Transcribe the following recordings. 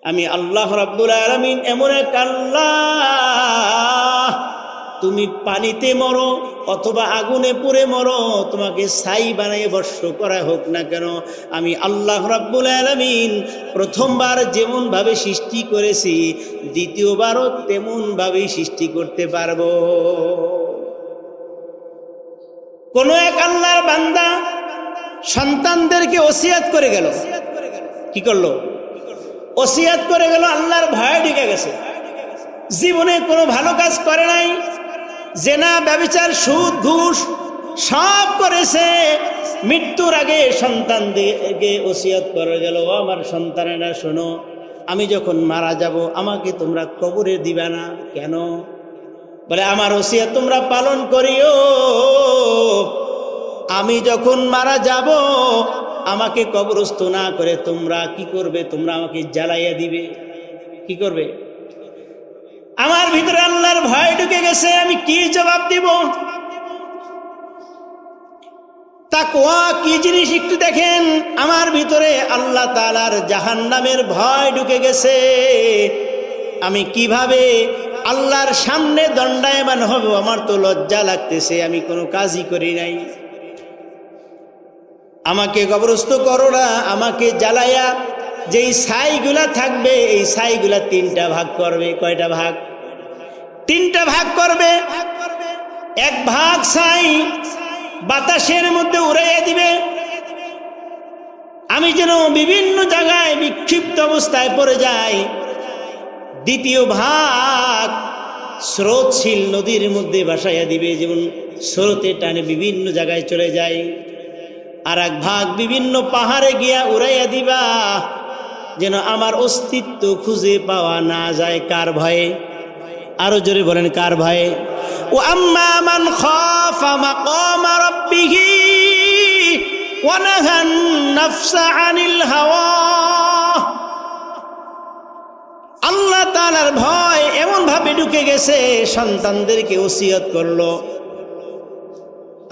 আমি আল্লাহ রাব্বুল আলামিন এমন এক আল্লাহ, তুমি পানিতে মরো অথবা আগুনে পুড়ে মরো, তোমাকে ছাই বানিয়ে বর্ষ করা হোক না কেন, আমি আল্লাহ রাব্বুল আলামিন প্রথমবার যেমন ভাবে সৃষ্টি করেছি দ্বিতীয়বারও তেমন ভাবেই সৃষ্টি করতে পারবো। কোন এক আল্লাহর বান্দা সন্তানদেরকে ওসিয়াত করে গেল। কি করলো? ওসিয়াত করে গেল, আল্লাহর ভয় ঢুকে গেছে। জীবনে কোনো ভালো কাজ করে নাই, জেনা ব্যভিচার সুদ ঘুষ সব করেছে। মৃত্যুর আগে সন্তানদেরকে ওসিয়াত করে গেল, আমার সন্তানেরা শোনো, আমি যখন মারা যাব আমাকে তোমরা কবরে দিবা না কেন? বলে আমার ওসিয়াত তোমরা পালন করিও, আমি যখন মারা যাব আমাকে কবরস্থ না করে তোমরা কি করবে? তোমরা আমাকে জ্বালাইয়া দিবে। কি করবে? আমার ভিতরে আল্লাহর ভয় ঢুকে গেছে, আমি কি জবাব দিব? তাকওয়া কি জিনিস একটু দেখেন। আমার ভিতরে আল্লাহ তাআলার জাহান্নামের ভয় ঢুকে গেছে। আমি কিভাবে আল্লাহর সামনে দণ্ডায়মান হব? আমার তো লজ্জা লাগতেছে, আমি কোনো কাজই করি নাই। আমাকে কবরস্থ করো না, আমাকে জ্বালাইয়া যেই ছাইগুলা থাকবে এই ছাইগুলা তিনটা ভাগ করবে। কয়টা ভাগ? তিনটা ভাগ করবে। এক ভাগ ছাই বাতাসের মধ্যে উড়াইয়া দিবে, আমি যেন বিভিন্ন জায়গায় বিক্ষিপ্ত অবস্থায় পড়ে যাই। দ্বিতীয় ভাগ স্রোতশীল নদীর মধ্যে ভাসাইয়া দিবে, যেমন স্রোতে টানে বিভিন্ন জায়গায় চলে যায়। আর এক ভাগ বিভিন্ন পাহাড়ে গিয়া উড়াইয়া দিবা, যেন আমার অস্তিত্ব খুঁজে পাওয়া না যায়। কার ভয়ে? আরো জোরে বলেন, কার ভয়ে? ও আম্মা মান খাফা মাকাম রাব্বিহি ওয়া নাহান নাফসা আনিল হাওয়া। আল্লাহ তাআলার ভয় এমন ভাবে ঢুকে গেছে, সন্তানদেরকে ওসিয়ত করলো,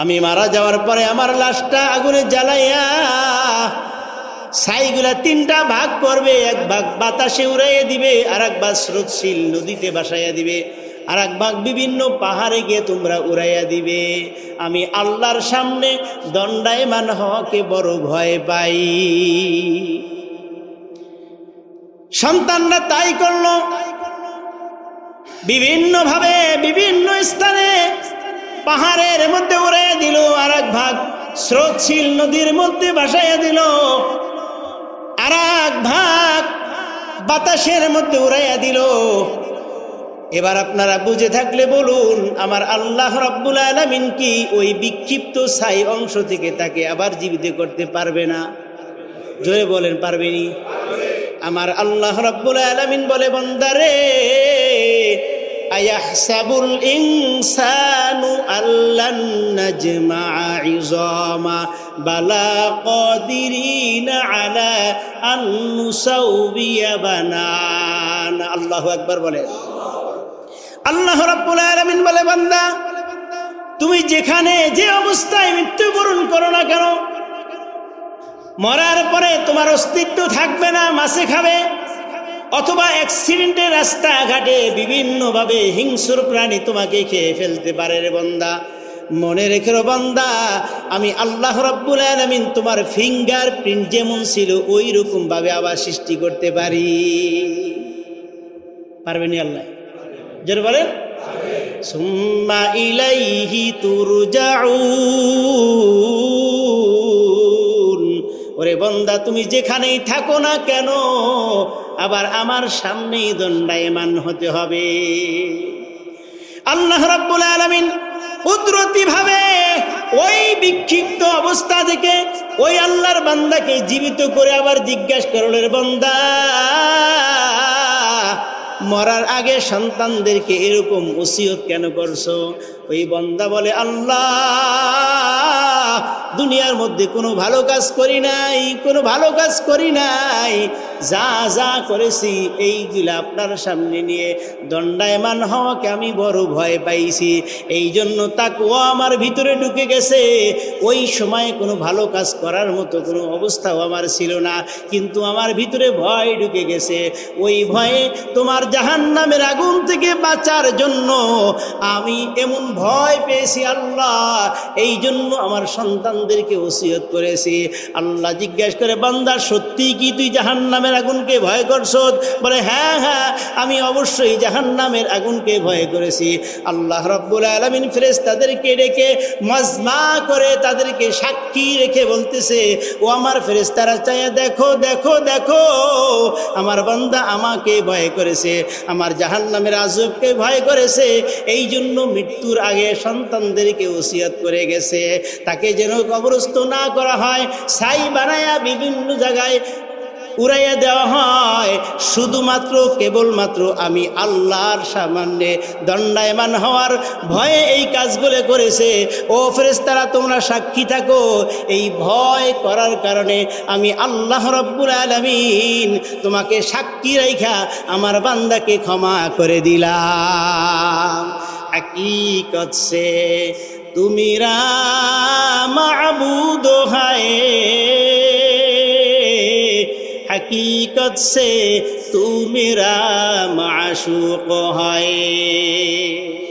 আমি মারা যাওয়ার পরে আমার লাশটা আগুনে জ্বালাইয়া ছাইগুলা তিনটা ভাগ করবে। এক ভাগ বাতাসে উড়াইয়া দিবে, আর এক ভাগ স্রোতশীল নদীতে ভাসাইয়া দিবে, আর এক ভাগ বিভিন্ন পাহাড়ে গিয়ে তোমরা উড়াইয়া দিবে। আমি আল্লাহর সামনে দণ্ডায়মান হওয়াকে বড় ভয় পাই। সন্তানরা তাই করলো, বিভিন্ন ভাবে বিভিন্ন স্থানে পাহাড়ের মধ্যে উড়াইয়া দিল, আর এক ভাগ স্রোতশীল নদীর মধ্যে ভাসাইয়া দিল, আর এক ভাগ বাতাসের মধ্যে উড়াইয়া দিল। এবার আপনারা বুঝে থাকলে বলুন, আমার আল্লাহ রাব্বুল আলামিন কি ওই বিক্ষিপ্ত ছাই অংশ থেকে তাকে আবার জীবিত করতে পারবে না? জোরে বলেন, পারবেনি? আমার আল্লাহ রাব্বুল আলামিন বলে, বান্দারে আয়াহসাবুল ইনসানু আল্লান নাজমা'a ইযামা বালা কাদিরিনা আলা আন নুসাউবিয়া বানান। আল্লাহু আকবার বলে। আল্লাহ রাব্বুল আলামিন বলে, বান্দা তুমি যেখানে যে অবস্থায় মৃত্যুবরণ করো না কেন, মরার পরে তোমার অস্তিত্ব থাকবে না, মাছে খাবে, অথবা অ্যাক্সিডেন্টে রাস্তাঘাটে বিভিন্নভাবে হিংস্র প্রাণী তোমাকে খেয়ে ফেলতে পারে। রে বান্দা, মনে রেখে বান্দা, আমি আল্লাহ রাব্বুল আলামিন তোমার ফিঙ্গার প্রিন্ট যেমন ছিল ওই রকম ভাবে আবার সৃষ্টি করতে পারি। পারবেনি আল্লাহ? যারা বলে সুম্মা ইলাইহি তুরজাউন। ওরে বান্দা, তুমি যেখানেই থাকো না কেন আবার আমার সামনেই দণ্ডায়মান হতে হবে। আল্লাহ রাব্বুল আলামিন কুদরতি ভাবে ওই বিক্ষিপ্ত অবস্থা থেকে ওই আল্লাহর বান্দাকে জীবিত করে আবার জিজ্ঞাসা করলেন, বান্দা মরার আগে সন্তানদেরকে এরকম ওসিয়ত কেন করছো? ওই বান্দা বলে, আল্লাহ দুনিয়ার মধ্যে কোনো ভালো কাজ করি নাই, কোনো ভালো কাজ করি নাই, যা যা করেছি এইগুলা আপনার সামনে নিয়ে দণ্ডায়মান হওয়াকে আমি বড় ভয় পাইছি, এই জন্য তাকওয়া আমার ভিতরে ঢুকে গেছে। ওই সময় কোনো ভালো কাজ করার মতো কোনো অবস্থাও আমার ছিল না, কিন্তু আমার ভিতরে ভয় ঢুকে গেছে। ওই ভয়ে তোমার জাহান্নামের আগুন থেকে বাঁচার জন্য আমি এমন ভয় পেয়েছি আল্লাহ, এই জন্য আমার সন্তানদেরকে ওসিয়ত করেছি। আল্লাহ জিজ্ঞাসা করে, বান্দা সত্যি কি তুই জাহান্নামের আগুনকে ভয় করছ? বলে হ্যাঁ হ্যাঁ, আমি অবশ্যই জাহান্নামের আগুনকে ভয় করেছি। আল্লাহ রাব্বুল আলামিন ফেরেশতাদেরকে ডেকে মাজমা করে তাদেরকে সাক্ষী রেখে বলতেছে, ও আমার ফেরেশতারা, চাইয়া দেখো দেখো দেখো, আমার বান্দা আমাকে ভয় করেছে, আমার জাহান্নামের আযাবকে ভয় করেছে, এই জন্য মৃত্যুর আগে সন্তানদেরকে ওসিয়ত করে গেছে তাকে যেন কবরস্থ না করা হয়, ছাই বানায়া বিভিন্ন জায়গায় উড়াইয়া দেওয়া হয়, শুধুমাত্র কেবলমাত্র আমি আল্লাহর সামনে দণ্ডায়মান হওয়ার ভয়ে এই কাজগুলো করেছে। ও ফেরেশতারা, তোমরা সাক্ষী থাকো, এই ভয় করার কারণে আমি আল্লাহ রাব্বুল আলামিন তোমাকে সাক্ষী রাইখা আমার বান্দাকে ক্ষমা করে দিলাম। हकीकत से तू मेरा माबूद है, हकीकत से तू मेरा माशूक है।